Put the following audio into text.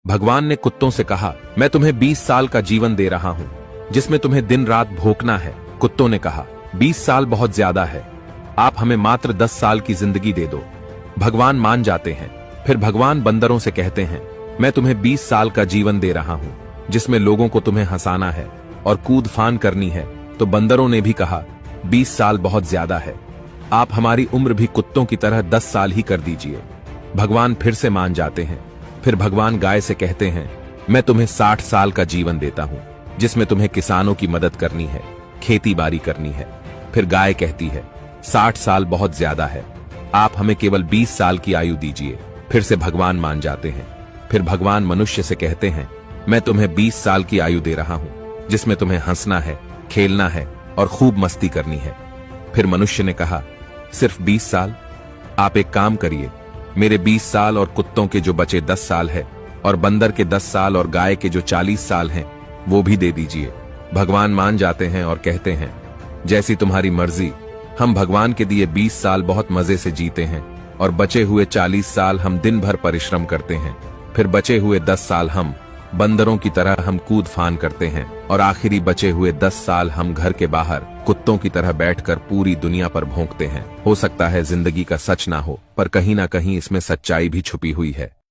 भगवान ने कुत्तों से कहा, मैं तुम्हें 20 साल का जीवन दे रहा हूं, जिसमें तुम्हें दिन रात भोंकना है। कुत्तों ने कहा, 20 साल बहुत ज्यादा है, आप हमें मात्र 10 साल की जिंदगी दे दो। भगवान मान जाते हैं। फिर भगवान बंदरों से कहते हैं, मैं तुम्हें 20 साल का जीवन दे रहा हूं, जिसमें लोगों को तुम्हें हंसाना है और कूद फान करनी है। तो बंदरों ने भी कहा, 20 साल बहुत ज्यादा है, आप हमारी उम्र भी कुत्तों की तरह 10 साल ही कर दीजिए। भगवान फिर से मान जाते हैं। फिर भगवान गाय से कहते हैं, मैं तुम्हें 60 साल का जीवन देता हूं, जिसमें तुम्हें किसानों की मदद करनी है, खेती बाड़ी करनी है। फिर गाय कहती है, 60 साल बहुत ज्यादा है, आप हमें केवल 20 साल की आयु दीजिए। फिर से भगवान मान जाते हैं। फिर भगवान मनुष्य से कहते हैं, मैं तुम्हें 20 साल की आयु दे रहा हूं, जिसमें तुम्हें हंसना है, खेलना है और खूब मस्ती करनी है। फिर मनुष्य ने कहा, सिर्फ 20 साल? आप एक काम करिए, मेरे 20 साल और कुत्तों के जो बचे 10 साल है, और बंदर के 10 साल और गाय के जो 40 साल हैं, वो भी दे दीजिए। भगवान मान जाते हैं और कहते हैं, जैसी तुम्हारी मर्जी। हम भगवान के दिए 20 साल बहुत मजे से जीते हैं, और बचे हुए 40 साल हम दिन भर परिश्रम करते हैं। फिर बचे हुए 10 साल हम बंदरों की तरह हम कूद फान करते हैं, और आखिरी बचे हुए 10 साल हम घर के बाहर कुत्तों की तरह बैठकर पूरी दुनिया पर भौंकते हैं। हो सकता है जिंदगी का सच ना हो, पर कहीं ना कहीं इसमें सच्चाई भी छुपी हुई है।